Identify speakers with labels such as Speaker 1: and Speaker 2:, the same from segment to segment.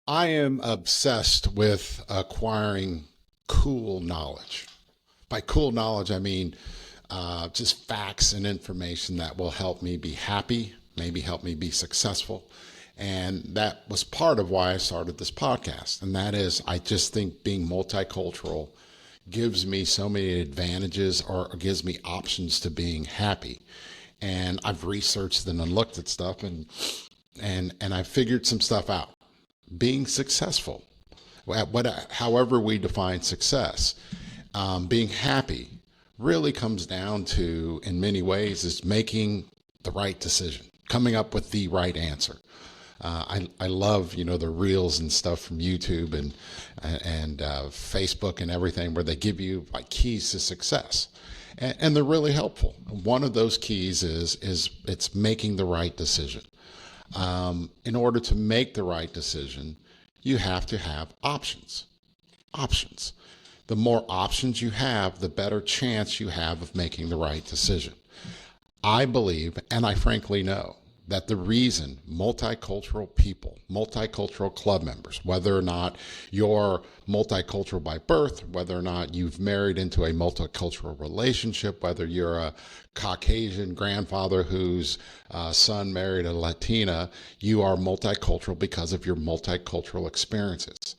Speaker 1: I am obsessed with acquiring cool knowledge. By cool knowledge, I mean just facts and information that will help me be happy, maybe help me be successful. And that was part of why I started this podcast. And that is, I just think being multicultural gives me so many advantages or gives me options to being happy. And I've researched and looked at stuff and I figured some stuff out. Being successful, however we define success, being happy really comes down to, in many ways, is making the right decision, coming up with the right answer. I love the reels and stuff from YouTube and Facebook and everything where they give you like keys to success, and they're really helpful. One of those keys is it's making the right decision. In order to make the right decision, you have to have options. Options. The more options you have, the better chance you have of making the right decision. I believe, and I frankly know, that the reason multicultural people, multicultural club members, whether or not you're multicultural by birth, whether or not you've married into a multicultural relationship, whether you're a Caucasian grandfather whose son married a Latina, you are multicultural because of your multicultural experiences.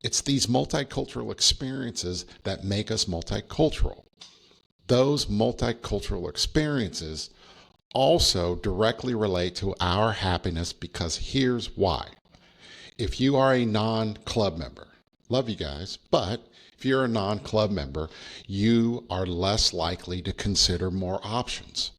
Speaker 1: It's these multicultural experiences that make us multicultural. Those multicultural experiences also directly relate to our happiness, because here's why. If you are a non-club member, love you guys, but if you're a non-club member, you are less likely to consider more options.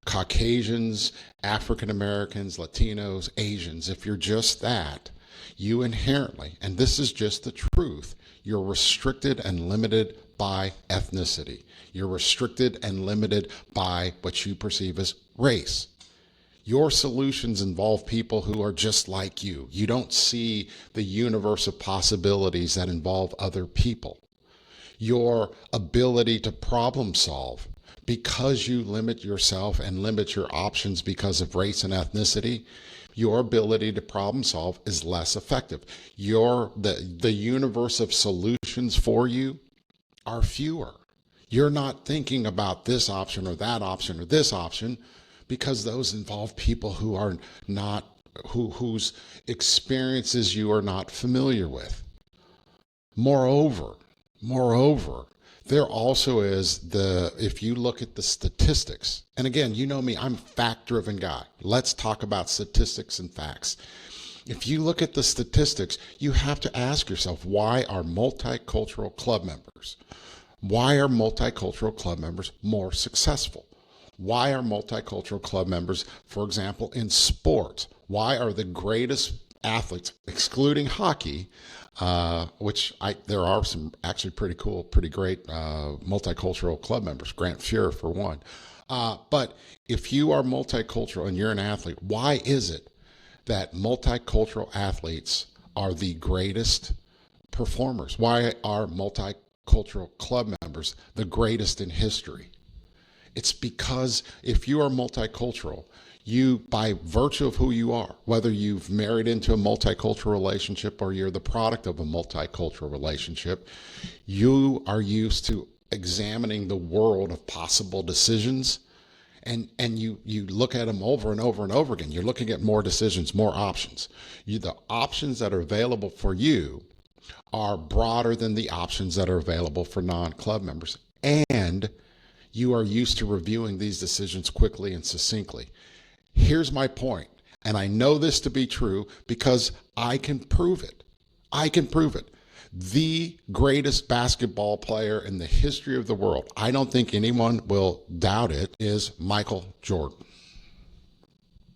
Speaker 1: Caucasians, African Americans, Latinos, Asians, if you're just that, you inherently, and this is just the truth, you're restricted and limited by ethnicity. You're restricted and limited by what you perceive as race. Your solutions involve people who are just like you. You don't see the universe of possibilities that involve other people. Your ability to problem solve, because you limit yourself and limit your options because of race and ethnicity, your ability to problem solve is less effective. The universe of solutions for you are fewer. You're not thinking about this option or that option or this option, because those involve people who are not, whose experiences you are not familiar with. Moreover, there also is if you look at the statistics, and again, you know me, I'm a fact-driven guy. Let's talk about statistics and facts. If you look at the statistics, you have to ask yourself, why are multicultural club members more successful? Why are multicultural club members, for example, in sports, why are the greatest athletes, excluding hockey, there are some actually pretty cool, pretty great multicultural club members, Grant Fuhr for one. But if you are multicultural and you're an athlete, why is it that multicultural athletes are the greatest performers? Why are multicultural club members the greatest in history? It's because if you are multicultural, you, by virtue of who you are, whether you've married into a multicultural relationship or you're the product of a multicultural relationship, you are used to examining the world of possible decisions, and you look at them over and over and over again. You're looking at more decisions, more options. The options that are available for you are broader than the options that are available for non-club members. And you are used to reviewing these decisions quickly and succinctly. Here's my point, and I know this to be true because I can prove it. The greatest basketball player in the history of the world, I don't think anyone will doubt it, is Michael Jordan.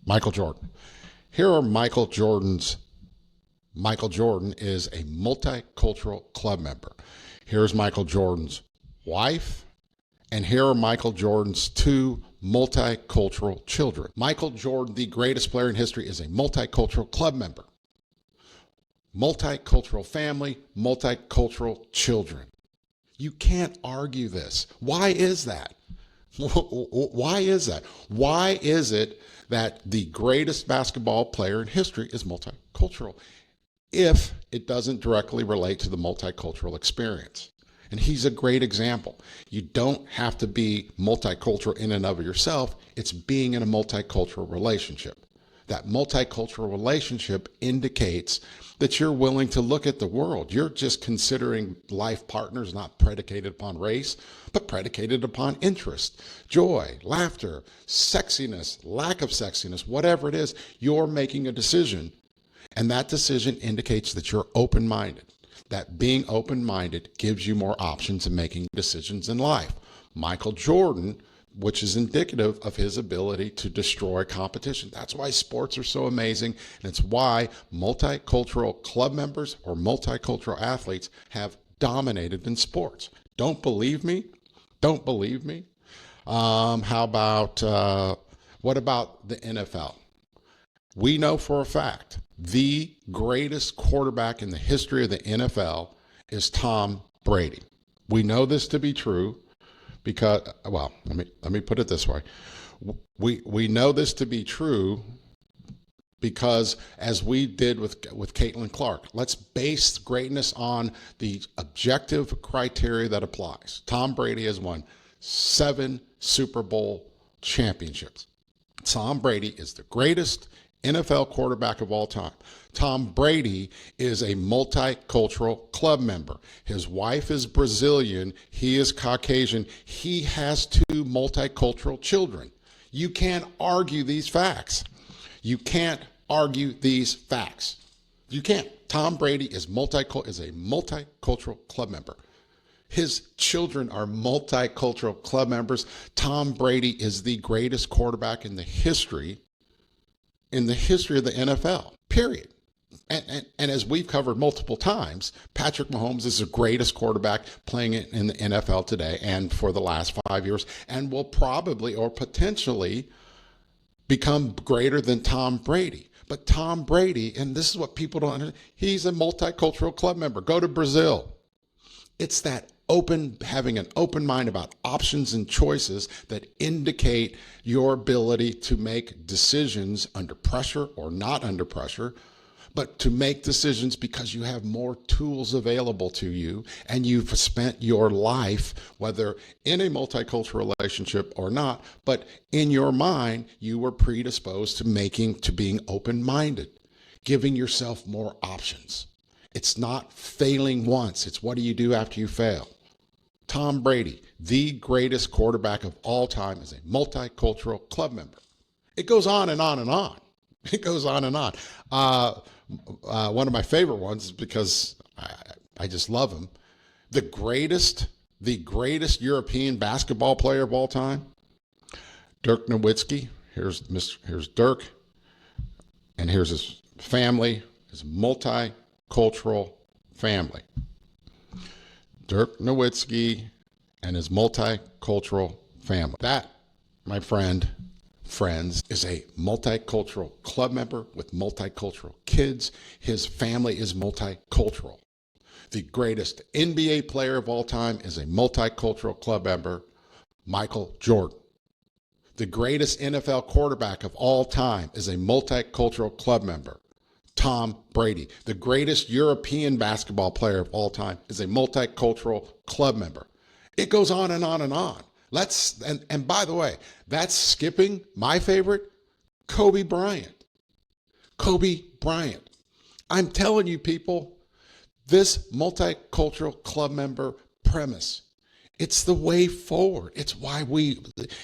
Speaker 1: Michael Jordan. Here are Michael Jordan's. Michael Jordan is a multicultural club member. Here's Michael Jordan's wife, and here are Michael Jordan's two multicultural children. Michael Jordan, the greatest player in history, is a multicultural club member. Multicultural family, multicultural children. You can't argue this. Why is that? Why is that? Why is it that the greatest basketball player in history is multicultural? if it doesn't directly relate to the multicultural experience. And he's a great example. You don't have to be multicultural in and of yourself. It's being in a multicultural relationship. That multicultural relationship indicates that you're willing to look at the world. You're just considering life partners not predicated upon race, but predicated upon interest, joy, laughter, sexiness, lack of sexiness, whatever it is. You're making a decision, and that decision indicates that you're open-minded. That being open-minded gives you more options in making decisions in life. Michael Jordan, which is indicative of his ability to destroy competition. That's why sports are so amazing, and it's why multicultural club members or multicultural athletes have dominated in sports. Don't believe me? Don't believe me? How about, what about the NFL? We know for a fact the greatest quarterback in the history of the NFL is Tom Brady. We know this to be true because, well, let me put it this way. We know this to be true because, as we did with Caitlin Clark, let's base greatness on the objective criteria that applies. Tom Brady has won 7 Super Bowl championships. Tom Brady is the greatest NFL quarterback of all time. Tom Brady is a multicultural club member. His wife is Brazilian. He is Caucasian. He has 2 multicultural children. You can't argue these facts. You can't argue these facts. You can't. Tom Brady is a multicultural club member. His children are multicultural club members. Tom Brady is the greatest quarterback in the history of the NFL, period. And as we've covered multiple times, Patrick Mahomes is the greatest quarterback playing in the NFL today and for the last 5 years, and will probably or potentially become greater than Tom Brady. But Tom Brady, and this is what people don't understand, he's a multicultural club member. Go to Brazil. It's that having an open mind about options and choices that indicate your ability to make decisions under pressure or not under pressure, but to make decisions because you have more tools available to you and you've spent your life, whether in a multicultural relationship or not, but in your mind, you were predisposed to being open-minded, giving yourself more options. It's not failing once. It's what do you do after you fail? Tom Brady, the greatest quarterback of all time, is a multicultural club member. It goes on and on and on. It goes on and on. One of my favorite ones is because I just love him. The greatest European basketball player of all time, Dirk Nowitzki. Here's Dirk, and here's his family, his multicultural family. Dirk Nowitzki and his multicultural family. That, my friends, is a multicultural club member with multicultural kids. His family is multicultural. The greatest NBA player of all time is a multicultural club member, Michael Jordan. The greatest NFL quarterback of all time is a multicultural club member, Tom Brady. The greatest European basketball player of all time is a multicultural club member. It goes on and on and on. And by the way, that's skipping my favorite, Kobe Bryant. Kobe Bryant. I'm telling you, people, this multicultural club member premise, it's the way forward. It's why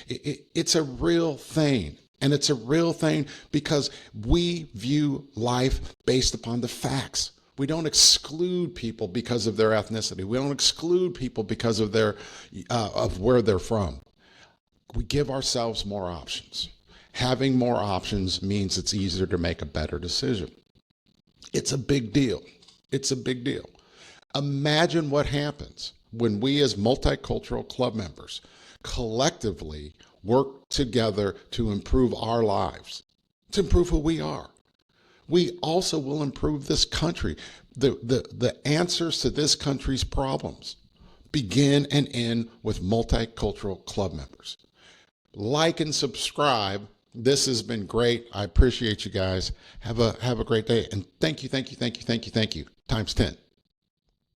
Speaker 1: it's a real thing. And it's a real thing because we view life based upon the facts. We don't exclude people because of their ethnicity. We don't exclude people because of of where they're from. We give ourselves more options. Having more options means it's easier to make a better decision. It's a big deal. It's a big deal. Imagine what happens when we as multicultural club members collectively work together to improve our lives, to improve who we are. We also will improve this country. The answers to this country's problems begin and end with multicultural club members. Like and subscribe This has been great. I appreciate you guys. Have a great day. And thank you, thank you, thank you, thank you, thank you. Times 10.